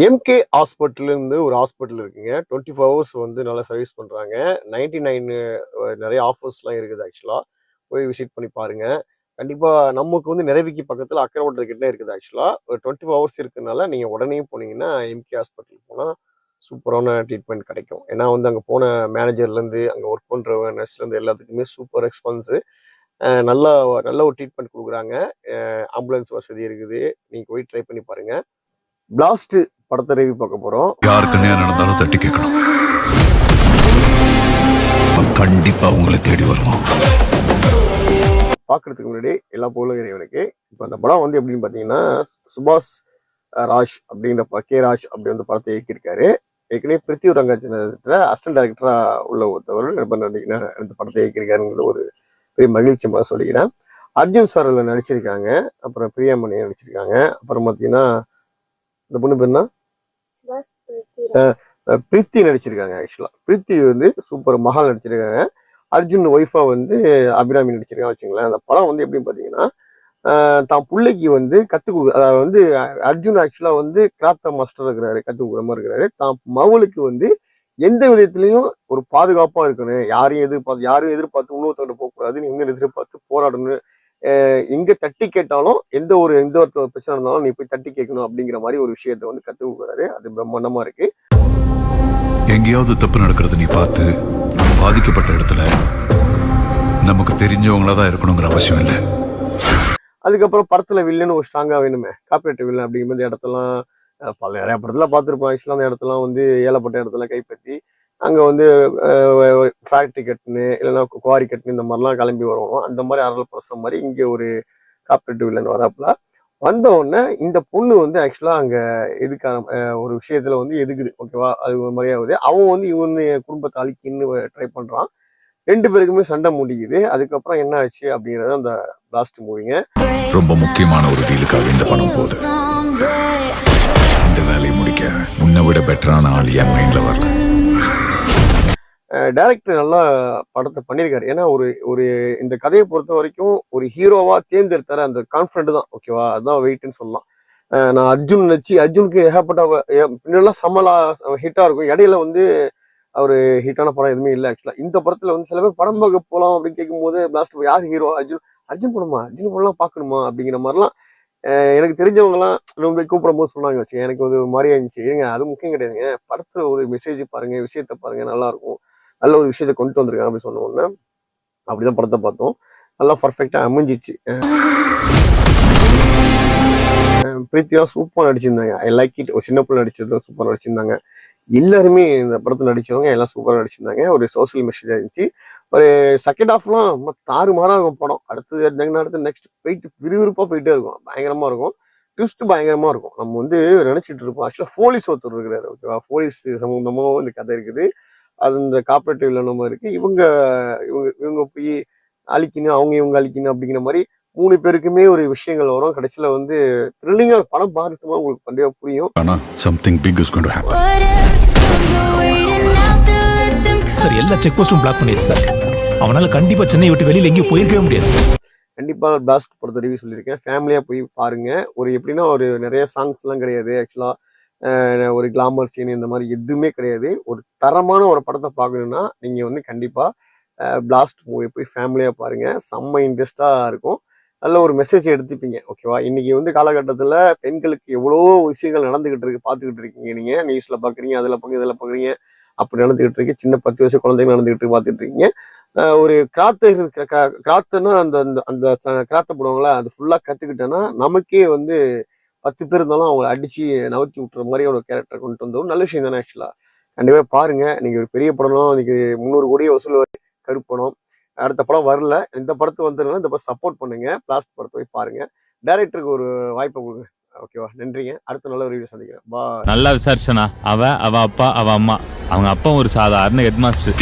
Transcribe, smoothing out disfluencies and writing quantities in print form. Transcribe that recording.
MK ஹாஸ்பிட்டல்லேருந்து ஒரு hospital இருக்குங்க. 24 hours வந்து நல்லா சர்வீஸ் பண்ணுறாங்க. 99 நிறைய ஆஃபர்ஸ்லாம் இருக்குது ஆக்சுவலாக. போய் விசிட் பண்ணி பாருங்கள். கண்டிப்பாக நமக்கு வந்து நிறைவிக்கு பக்கத்தில் அக்கரவட்டல் கிட்டே இருக்குது ஆக்சுவலாக. ஒரு 24 ஹவர்ஸ் இருக்கிறதுனால நீங்கள் உடனே போனீங்கன்னா எம்கே ஹாஸ்பிட்டல் போனால் சூப்பரான ட்ரீட்மெண்ட் கிடைக்கும். ஏன்னா வந்து அங்கே போன மேனேஜர்லேருந்து அங்கே ஒர்க் பண்ணுற நர்ஸ்லேருந்து எல்லாத்துக்குமே சூப்பர் ரெஸ்பான்ஸு. நல்லா நல்ல ஒரு ட்ரீட்மெண்ட் கொடுக்குறாங்க. ஆம்புலன்ஸ் வசதி இருக்குது. நீங்கள் போய் ட்ரை பண்ணி பாருங்கள். பிளாஸ்ட் படத்தை ரிவ்யூ பார்க்க போறோம். யாருக்கு நேரம் நடந்தாலும் தட்டி கேட்கணும். கண்டிப்பா உங்களை தேடி வருவோம். பார்க்கறதுக்கு முன்னாடி எல்லா புகழும் இறைவனுக்கு. இப்போ அந்த படம் வந்து எப்படின்னு பார்த்தீங்கன்னா, சுபாஷ் ராஜ் அப்படின்ற கே ராஜ் அப்படி வந்து படத்தை இயக்கியிருக்காரு. ஏற்கனவே பிருத்திவிரங்கத்தில் அசிஸ்டன்ட் டைரக்டரா உள்ள ஒருத்தவர் இந்த படத்தை இயக்கியிருக்காருங்கிற ஒரு பெரிய மகிழ்ச்சி மாதிரி சொல்லிக்கிறேன். அர்ஜுன் சார் அதில் நடிச்சிருக்காங்க. அப்புறம் பிரியாமணி நடிச்சிருக்காங்க. அப்புறம் பார்த்தீங்கன்னா இந்த பொண்ணு பேர்னா பிரீத்தி நடிச்சிருக்காங்க. ஆக்சுவலா பிரீத்தி வந்து சூப்பர் மகால் நடிச்சிருக்காங்க. அர்ஜுன் ஒய்ஃபா வந்து அபிராமி நடிச்சிருக்காங்க வச்சுங்களேன். அந்த படம் வந்து எப்படின்னு பார்த்தீங்கன்னா, தான் பிள்ளைக்கு வந்து அதாவது வந்து அர்ஜுன் ஆக்சுவலா வந்து கிராத்த மாஸ்டர் இருக்கிறாரு, கற்றுக் கொடுக்குற மாதிரி இருக்கிறாரு. தான் மகளுக்கு வந்து எந்த விதத்துலையும் ஒரு பாதுகாப்பா இருக்கணும், யாரும் எதிர்பார்த்து இன்னொருத்தவங்க போகக்கூடாதுன்னு எங்க எதிர்பார்த்து போராடணும். எங்க தட்டி கேட்டாலும் எந்த ஒரு பிரச்சனை இருந்தாலும் நீ போய் தட்டி கேட்கணும் அப்படிங்கிற மாதிரி ஒரு விஷயத்த வந்து கத்துக் கொடுக்குறாரு. அது பிரம்மாண்டமா இருக்கு. எங்கேயாவது தப்பு நடக்கிறது நீ பார்த்து பாதிக்கப்பட்ட இடத்துல நமக்கு தெரிஞ்சவங்களா இருக்கணுங்கிற அவசியம் இல்லை. அதுக்கப்புறம் படத்துல வில்லன்னு ஒரு ஸ்ட்ராங்கா வேணுமே, கார்பரேட் வில்லன் அப்படிங்கிற இடத்தெல்லாம் நிறைய படத்துல பார்த்துருப்போம். ஆக்சுவலா அந்த இடத்துல வந்து ஏழப்பட்ட இடத்துல கைப்பற்றி அங்கே வந்து ஃபேக்ட்ரி கட்டுன்னு இல்லைன்னா குவாரி கட்டுன்னு இந்த மாதிரிலாம் கிளம்பி வருவோம். அந்த மாதிரி அரல் பிரசம் மாதிரி இங்கே ஒரு கார்பரேட்டிவ் வில்லன் வராப்புல வந்த உடனே இந்த பொண்ணு வந்து ஆக்சுவலாக அங்கே எதுக்கான ஒரு விஷயத்தில் வந்து எதுக்குது, ஓகேவா, அது ஒரு மாதிரியாகுது. அவன் வந்து இவன் குடும்பத்தை அழிக்கின்னு ட்ரை பண்ணுறான். 2 பேருக்குமே சண்டை முடிக்குது. அதுக்கப்புறம் என்ன ஆச்சு அப்படிங்கிறது அந்த லாஸ்ட் மூவிங்க. ரொம்ப முக்கியமான ஒரு டீலுக்காக இந்த பணம் போகுது. இந்த வேலையை முடிக்க முன்ன விட பெட்டரான ஆள் என் மைண்ட்ல வரல. டைரக்டர் நல்லா படத்தை பண்ணியிருக்காரு. ஏன்னா ஒரு இந்த கதையை பொறுத்த வரைக்கும் ஒரு ஹீரோவா தேர்ந்தெடுத்தாரு. அந்த கான்ஃபிடென்ட் தான், ஓகேவா, அதுதான் வெயிட்னு சொல்லலாம். நான் அர்ஜுனுக்கு ஏகப்பட்ட பின்னெல்லாம் சமலா ஹிட்டா இருக்கும். இடையில வந்து அவர் ஹிட்டான படம் எதுவுமே இல்லை. ஆக்சுவலா இந்த படத்துல வந்து சில பேர் படம் பார்க்க போகலாம் அப்படின்னு கேட்கும்போது பிளாஸ்ட் யார் ஹீரோ, அர்ஜுன் படம்லாம் பார்க்கணுமா அப்படிங்கிற மாதிரிலாம் எனக்கு தெரிஞ்சவங்கலாம் ரொம்ப கூப்பிடும் போது சொன்னாங்க. வச்சு எனக்கு வந்து ஒரு மாதிரியா இருந்துச்சு. ஏங்க அது முக்கியம் கிடையாதுங்க, படத்துல ஒரு மெசேஜ் பாருங்க, விஷயத்த பாருங்க, நல்லா இருக்கும், நல்ல ஒரு விஷயத்த கொண்டு வந்திருக்காங்க அப்படின்னு சொன்ன உடனே அப்படிதான் படத்தை பார்த்தோம். நல்லா பர்ஃபெக்டா அமைஞ்சிச்சு. பிரீத்தியா சூப்பர் நடிச்சிருந்தாங்க. I like it. ஒரு சின்ன பிள்ளை நடிச்சது சூப்பர் நடிச்சிருந்தாங்க. எல்லாருமே இந்த படத்தில் நடிச்சவங்க எல்லாம் சூப்பராக நடிச்சிருந்தாங்க. ஒரு சோசியல் மெசேஜ் இருந்துச்சு. ஒரு செகண்ட் ஹாஃப்லாம் தாறுமாறாக இருக்கும் படம். அடுத்து நெக்ஸ்ட் போயிட்டு விறுவிறுப்பாக போயிட்டே இருக்கும். பயங்கரமாக இருக்கும். ட்விஸ்ட் பயங்கரமாக இருக்கும். நம்ம வந்து நினச்சிட்டு இருப்போம். ஆக்சுவலாக போலீஸ் ஒருத்தர் இருக்கிறாரு, ஓகேவா, போலீஸ் சம்பந்தமாகவும் இந்த கதை இருக்குது. அது இந்த கார்பரேட்டிவ் இல்லைன்னு இருக்கு. இவங்க போய் அழிக்கணும், இவங்க அழிக்கணும் அப்படிங்கிற மாதிரி 3 பேருக்குமே ஒரு விஷயங்கள் வரும். கடைசியில் வந்து த்ரில்லிங்காக படம் பார்த்துமா உங்களுக்கு கண்டிப்பாக புரியும். சார் எல்லா செக் போஸ்டும் பிளாக் பண்ணிடுச்சு சார். அவனால கண்டிப்பா சென்னை விட்டு வெளியில எங்கேயும் போயிருக்கவே முடியாது. கண்டிப்பா பிளாஸ்ட் படத்தை ரிவ்யூ சொல்லியிருக்கேன். ஃபேமிலியா போய் பாருங்க. ஒரு எப்படின்னா ஒரு நிறைய சாங்ஸ் எல்லாம் கிடையாது. ஆக்சுவலா ஒரு கிளாமர் சீன் இந்த மாதிரி எதுவுமே கிடையாது. ஒரு தரமான ஒரு படத்தை பார்க்கணும்னா நீங்க வந்து கண்டிப்பா பிளாஸ்ட் மூவி போய் ஃபேமிலியா பாருங்க. செம்ம இன்ட்ரெஸ்டா இருக்கும். நல்ல ஒரு மெசேஜ் எடுத்துப்பீங்க, ஓகேவா. இன்னைக்கு வந்து காலகட்டத்தில் பெண்களுக்கு எவ்வளோ விஷயங்கள் நடந்துகிட்டு இருக்கு, பார்த்துக்கிட்டு இருக்கீங்க. நீங்க நியூஸ்ல பாக்குறீங்க, இதில் பாக்குறீங்க, அப்படி நடந்துகிட்டு இருக்கு. சின்ன 10 வயசு குழந்தைங்க நடந்துகிட்டு பார்த்துட்டு இருக்கீங்க. ஒரு கிராத்துன்னா அந்த அந்த கிராத்தை போடுவாங்களா, அது ஃபுல்லா கத்துக்கிட்டேன்னா நமக்கே வந்து 10 பேர் இருந்தாலும் அவங்களை அடிச்சு நவுத்தி விட்டுற மாதிரி ஒரு கேரக்டர் கொண்டு வந்தோம். நல்ல விஷயம் தானே. ஆக்சுவலா கண்டிப்பா பாருங்க. நீங்க ஒரு பெரிய படம்லாம் இன்னைக்கு 300 கோடியை வசூல் கருப்படம். அடுத்த படம் வரல. இந்த படத்தை வந்துருங்க. இந்த படம் சப்போர்ட் பண்ணுங்க. பிளாஸ்ட் படத்தை போய் பாருங்க. டைரக்டருக்கு ஒரு வாய்ப்பை கொடுங்க, ஓகேவா. நன்றிங்க. அடுத்த நல்ல ஒரு வீடியோ சந்திக்கிறேன். நல்லா விசாரிச்சனா அவ அப்பா அவ அம்மா. அவங்க அப்பா ஒரு சாதாரண ஹெட் மாஸ்டர்.